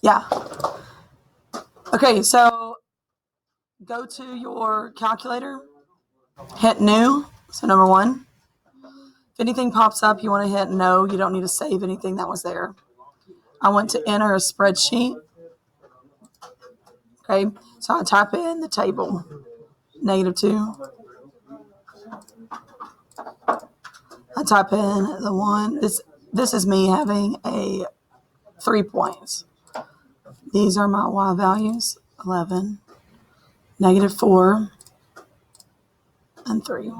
Yeah. Okay, so go to your calculator, hit new, so number 1. If anything pops up, you want to hit no. You don't need to save anything that was there. I want to enter a spreadsheet. Okay, so I type in the table, -2. I type in the 1. This is me having a 3 points. These are my y values, 11, -4, and 3.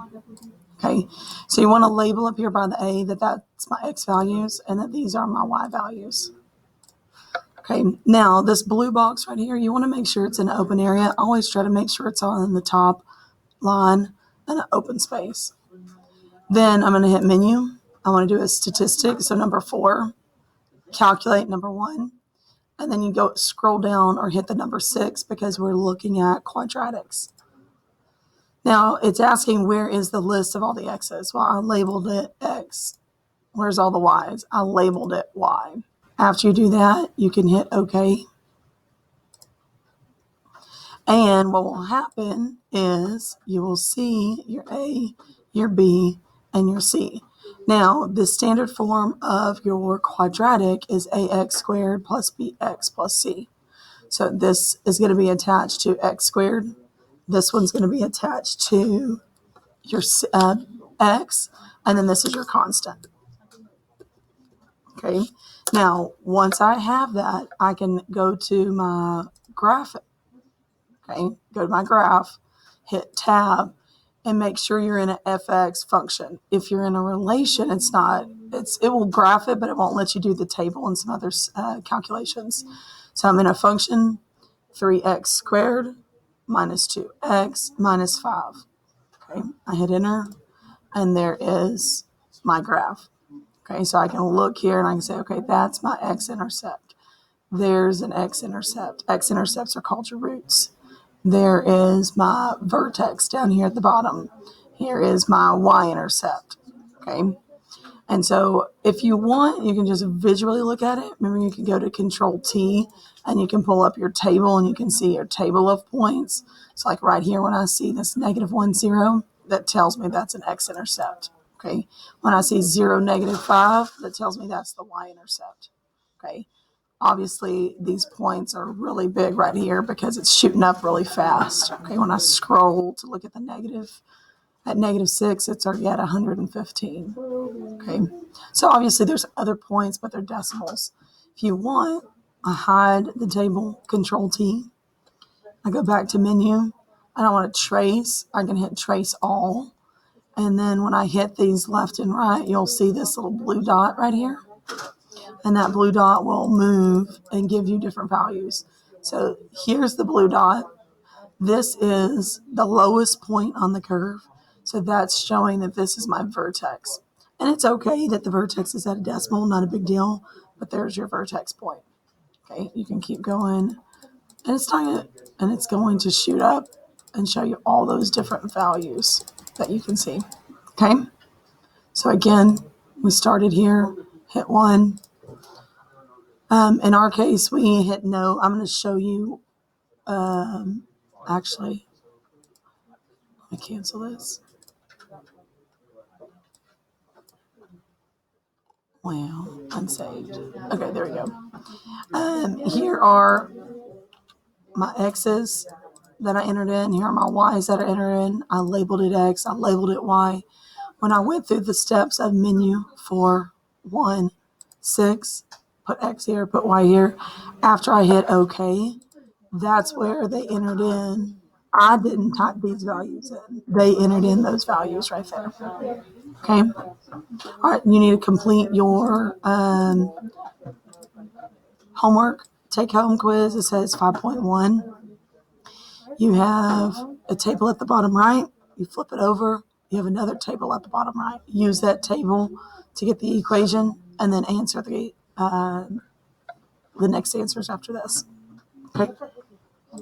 Okay, so you want to label up here by the A that's my x values and that these are my y values. Okay, now this blue box right here, you want to make sure it's in an open area. Always try to make sure it's on the top line and an open space. Then I'm going to hit menu. I want to do a statistic, so number 4, calculate number 1, and then you go scroll down or hit the number 6 because we're looking at quadratics. Now it's asking where is the list of all the x's. Well, I labeled it x. Where's all the y's? I labeled it y. After you do that, you can hit OK. And what will happen is you will see your A, your B, and your C. Now, the standard form of your quadratic is ax squared plus bx plus c. So this is going to be attached to x squared. This one's going to be attached to your x, and then this is your constant. Okay. Now, once I have that, I can go to my graph. Okay. Go to my graph, hit tab, and make sure you're in an fx function. If you're in a relation, it will graph it, but it won't let you do the table and some other calculations. So I'm in a function, 3x squared minus 2x minus 5. Okay. I hit enter, and there is my graph. Okay, so I can look here and I can say, okay, that's my x-intercept. There's an x-intercept. X-intercepts are called your roots. There is my vertex down here at the bottom. Here is my y-intercept. Okay, and so if you want, you can just visually look at it. Remember, you can go to Control-T and you can pull up your table and you can see your table of points. So like right here, when I see this -1, 0, that tells me that's an x-intercept. Okay, when I see 0, -5, that tells me that's the y-intercept. Okay, obviously these points are really big right here because it's shooting up really fast. Okay, when I scroll to look at the negative, at -6, it's already at 115. Okay, so obviously there's other points, but they're decimals. If you want, I hide the table, Control-T. I go back to menu. I don't want to trace. I can hit trace all. And then when I hit these left and right, you'll see this little blue dot right here. And that blue dot will move and give you different values. So here's the blue dot. This is the lowest point on the curve. So that's showing that this is my vertex. And it's okay that the vertex is at a decimal, not a big deal, but there's your vertex point. Okay, you can keep going. And it's going to shoot up and show you all those different values that you can see. Okay, so again, we started here, hit 1. In our case, we hit no. I'm going to show you, actually, let me cancel this. Well, unsaved. Okay, there we go. Here are my X's that I entered in. Here are my Y's that I entered in. I labeled it X. I labeled it Y. When I went through the steps of menu 4, 1, 6, put X here, put Y here. After I hit OK, that's where they entered in. I didn't type these values in. They entered in those values right there. Okay. All right. You need to complete your homework take-home quiz. It says 5.1. You have a table at the bottom right. You flip it over. You have another table at the bottom right. Use that table to get the equation and then answer the next answers after this. Okay.